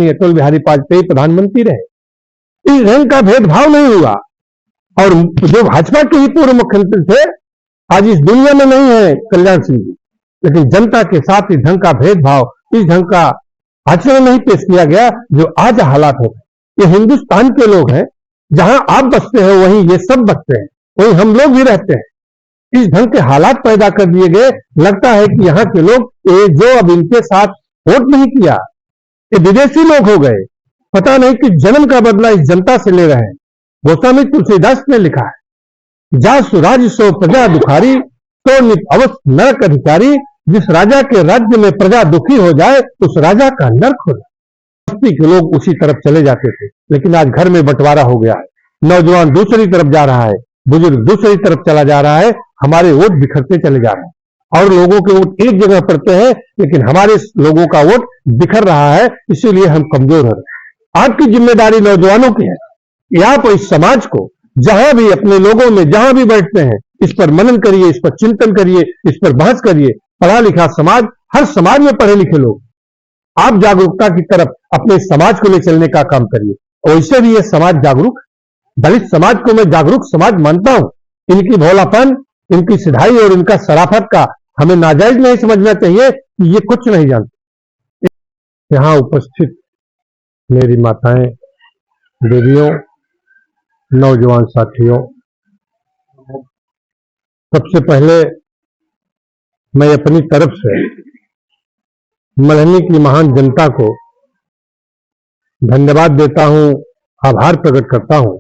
अटल बिहारी वाजपेयी प्रधानमंत्री रहे। इस ढंग का भेदभाव नहीं हुआ। और जो भाजपा के ही पूर्व मुख्यमंत्री थे आज इस दुनिया में नहीं है, कल्याण सिंह जी, लेकिन जनता के साथ इस ढंग का भेदभाव, इस ढंग का आचरण नहीं पेश किया गया जो आज हालात हो गए। ये हिंदुस्तान के लोग हैं, जहां आप बसते हैं वहीं ये सब बसते हैं, वहीं हम लोग भी रहते हैं। इस ढंग के हालात पैदा कर दिए गए। लगता है कि यहाँ के लोग जो अब इनके साथ वोट नहीं किया, ये विदेशी लोग हो गए। पता नहीं कि जन्म का बदला इस जनता से ले रहे हैं। गोस्वामी तुलसीदास ने लिखा है, जा सुराज सो प्रजा दुखारी, तो नित अवश्य नरक अधिकारी। जिस राजा के राज्य में प्रजा दुखी हो जाए उस राजा का नरक हो जाए। बस्ती के लोग उसी तरफ चले जाते थे, लेकिन आज घर में बंटवारा हो गया है। नौजवान दूसरी तरफ जा रहा है, बुजुर्ग दूसरी तरफ चला जा रहा है। हमारे वोट बिखरते चले जा रहे हैं और लोगों के वोट एक जगह पड़ते हैं, लेकिन हमारे लोगों का वोट बिखर रहा है। इसीलिए हम कमजोर हो रहे हैं। आपकी जिम्मेदारी नौजवानों की है कि आप इस समाज को जहां भी अपने लोगों में जहां भी बैठते हैं इस पर मनन करिए, इस पर चिंतन करिए, इस पर बहस करिए। पढ़ा लिखा समाज, हर समाज में पढ़े लिखे लोग, आप जागरूकता की तरफ अपने समाज को ले चलने का काम करिए। और इससे भी यह समाज जागरूक, दलित समाज को मैं जागरूक समाज मानता हूं। इनकी भोलापन, इनकी सिधाई और इनका शराफत का हमें नाजायज नहीं समझना चाहिए कि ये कुछ नहीं जानते। यहां उपस्थित मेरी माताएं, देवियों, नौजवान साथियों, सबसे पहले मैं अपनी तरफ से मल्हनी की महान जनता को धन्यवाद देता हूं, आभार प्रकट करता हूं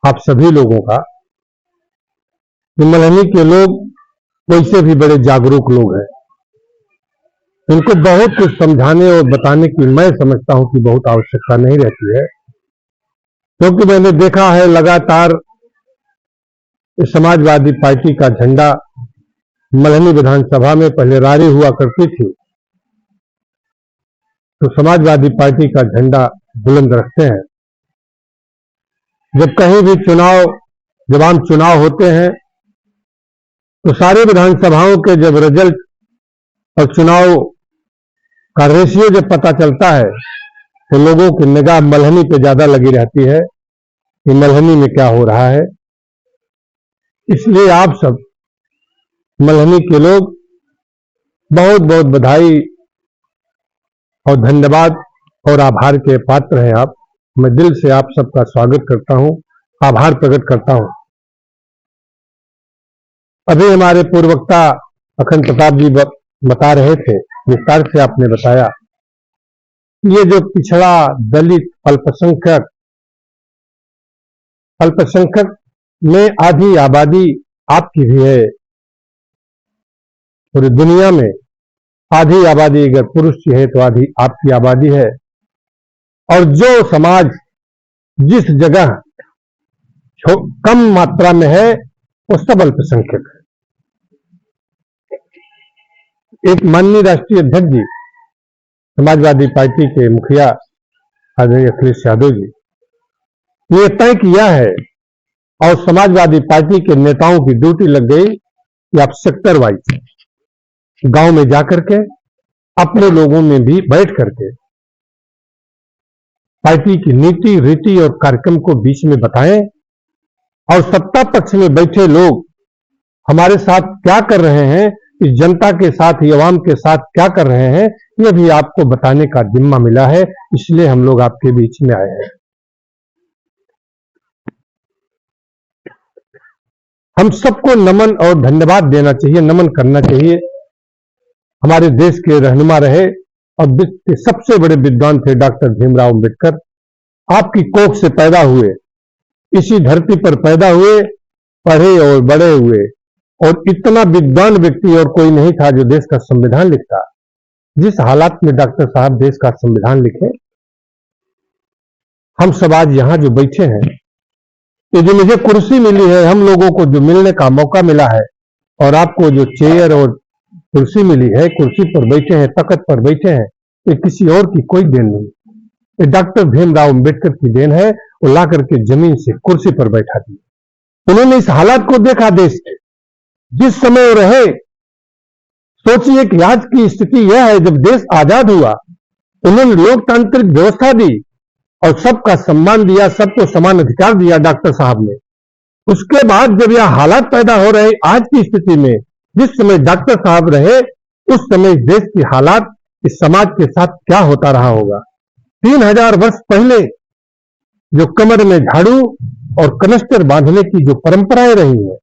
आप सभी लोगों का। मल्हनी के लोग वैसे भी बड़े जागरूक लोग हैं। इनको बहुत कुछ समझाने और बताने की मैं समझता हूं कि बहुत आवश्यकता नहीं रहती है, क्योंकि मैंने देखा है लगातार समाजवादी पार्टी का झंडा मल्हनी विधानसभा में पहले रारी हुआ करती थी, तो समाजवादी पार्टी का झंडा बुलंद रखते हैं। जब कहीं भी जब आम चुनाव होते हैं तो सारे विधानसभाओं के जब रिजल्ट और चुनाव का रेशियो जब पता चलता है तो लोगों की निगाह मल्हनी पे ज्यादा लगी रहती है कि मल्हनी में क्या हो रहा है। इसलिए आप सब मल्हनी के लोग बहुत बहुत बधाई और धन्यवाद और आभार के पात्र हैं आप। मैं दिल से आप सबका स्वागत करता हूं, आभार प्रकट करता हूं। अभी हमारे पूर्ववक्ता अखंड प्रताप जी बता रहे थे, विस्तार से आपने बताया, ये जो पिछड़ा, दलित, अल्पसंख्यक में आधी आबादी आपकी भी है। पूरी दुनिया में आधी आबादी अगर पुरुष की है तो आधी आपकी आबादी है। और जो समाज जिस जगह कम मात्रा में है वो सब अल्पसंख्यक है। एक माननीय राष्ट्रीय अध्यक्ष जी, समाजवादी पार्टी के मुखिया आदरणीय अखिलेश यादव जी ने तय किया है और समाजवादी पार्टी के नेताओं की ड्यूटी लग गई कि आप सेक्टर वाइज गांव में जाकर के अपने लोगों में भी बैठ करके पार्टी की नीति, रीति और कार्यक्रम को बीच में बताएं और सत्ता पक्ष में बैठे लोग हमारे साथ क्या कर रहे हैं, इस जनता के साथ, अवाम के साथ क्या कर रहे हैं, यह भी आपको बताने का जिम्मा मिला है। इसलिए हम लोग आपके बीच में आए हैं। हम सबको नमन और धन्यवाद देना चाहिए, नमन करना चाहिए। हमारे देश के रहनुमा रहे और विश्व के सबसे बड़े विद्वान थे डॉक्टर भीमराव अंबेडकर। आपकी कोख से पैदा हुए, इसी धरती पर पैदा हुए, पढ़े और बड़े हुए, और इतना विद्वान व्यक्ति और कोई नहीं था जो देश का संविधान लिखता। जिस हालात में डॉक्टर साहब देश का संविधान लिखे, हम सब आज यहां जो बैठे हैं, ये जो मुझे कुर्सी मिली है, हम लोगों को जो मिलने का मौका मिला है, और आपको जो चेयर और कुर्सी मिली है, कुर्सी पर बैठे हैं, तख्त पर बैठे हैं, ये किसी और की कोई देन नहीं, ये डॉक्टर भीमराव अंबेडकर की देन है। वो ला करके जमीन से कुर्सी पर बैठा दी। उन्होंने इस हालात को देखा देश के, जिस समय वो रहे। सोचिए कि आज की स्थिति यह है, जब देश आजाद हुआ उन्होंने लोकतांत्रिक व्यवस्था दी और सबका सम्मान दिया, सबको समान अधिकार दिया डॉक्टर साहब ने। उसके बाद जब यह हालात पैदा हो रहे आज की स्थिति में, जिस समय डॉक्टर साहब रहे उस समय देश की हालात इस समाज के साथ क्या होता रहा होगा। 3000 वर्ष पहले जो कमर में झाड़ू और कनस्तर बांधने की जो परंपराएं रही है,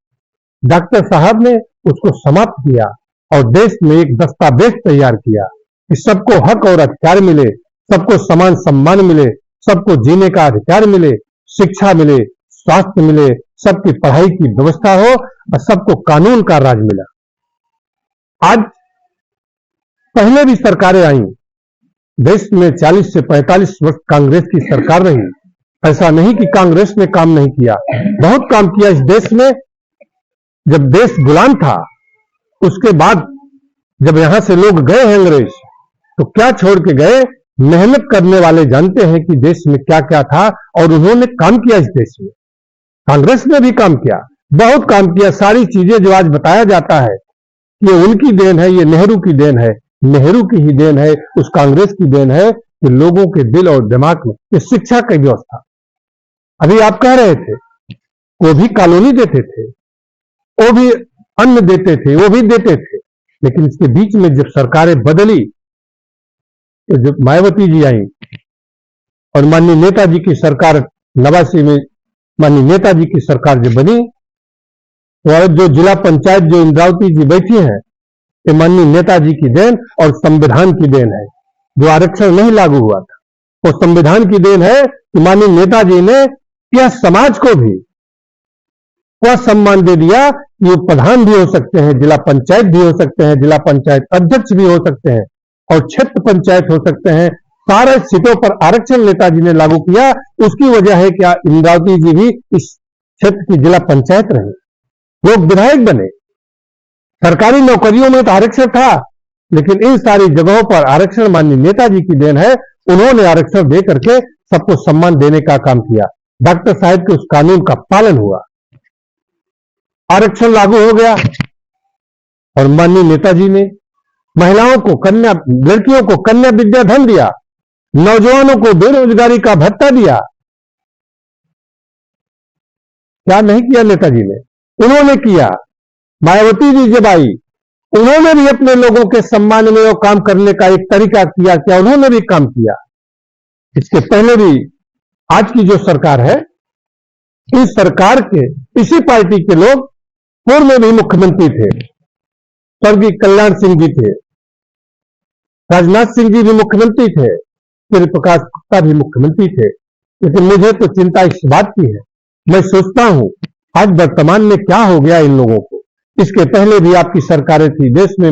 डॉक्टर साहब ने उसको समाप्त किया और देश में एक दस्तावेज तैयार किया कि सबको हक और अधिकार मिले, सबको समान सम्मान मिले, सबको जीने का अधिकार मिले, शिक्षा मिले, स्वास्थ्य मिले, सबकी पढ़ाई की व्यवस्था हो और सबको कानून का राज मिला। आज पहले भी सरकारें आई, देश में 40 से 45 वर्ष कांग्रेस की सरकार रही। ऐसा नहीं कि कांग्रेस ने काम नहीं किया, बहुत काम किया इस देश में। जब देश गुलाम था, उसके बाद जब यहां से लोग गए हैं अंग्रेज, तो क्या छोड़ के गए? मेहनत करने वाले जानते हैं कि देश में क्या क्या था और उन्होंने काम किया इस देश में। कांग्रेस ने भी काम किया, बहुत काम किया। सारी चीजें जो आज बताया जाता है ये उनकी देन है, ये नेहरू की देन है, नेहरू की ही देन है, उस कांग्रेस की देन है कि लोगों के दिल और दिमाग में ये शिक्षा की व्यवस्था। अभी आप कह रहे थे वो भी कॉलोनी देते थे, वो भी अन्न देते थे, वो भी देते थे, लेकिन इसके बीच में जब सरकारें बदली तो जब मायावती जी आई और माननीय नेताजी की सरकार 89 में माननीय नेताजी की सरकार जब बनी, तो जो जिला पंचायत जो इंद्रावती जी बैठी हैं, ये माननीय नेताजी की देन और संविधान की देन है। जो आरक्षण नहीं लागू हुआ था वो संविधान की देन है कि माननीय नेताजी ने यह समाज को भी वह सम्मान दे दिया कि वो प्रधान भी हो सकते हैं, जिला पंचायत भी हो सकते हैं, जिला पंचायत अध्यक्ष भी हो सकते हैं और क्षेत्र पंचायत हो सकते हैं। सारे सीटों पर आरक्षण नेताजी ने लागू किया। उसकी वजह है क्या इंद्रावती जी भी इस क्षेत्र की जिला पंचायत रहे, लोग विधायक बने। सरकारी नौकरियों में तो आरक्षण था, लेकिन इन सारी जगहों पर आरक्षण माननीय नेताजी की देन है। उन्होंने आरक्षण दे करके सबको सम्मान देने का काम किया। डॉक्टर साहब के उस कानून का पालन हुआ, आरक्षण लागू हो गया और माननीय नेताजी ने महिलाओं को कन्या, लड़कियों को कन्या विद्या धन दिया, नौजवानों को बेरोजगारी का भत्ता दिया। क्या नहीं किया नेताजी ने? उन्होंने किया। मायावती जी जब आई, उन्होंने भी अपने लोगों के सम्मान में वो काम करने का एक तरीका किया, क्या उन्होंने भी काम किया। इसके पहले भी आज की जो सरकार है, इस सरकार के इसी पार्टी के लोग पूर्व में भी मुख्यमंत्री थे, स्वर्गीय कल्याण सिंह जी थे, राजनाथ सिंह जी भी मुख्यमंत्री थे, सूर्य प्रकाश गुप्ता भी मुख्यमंत्री थे। लेकिन मुझे तो चिंता इस बात की है, मैं सोचता हूं आज वर्तमान में क्या हो गया इन लोगों को। इसके पहले भी आपकी सरकारें थी देश में।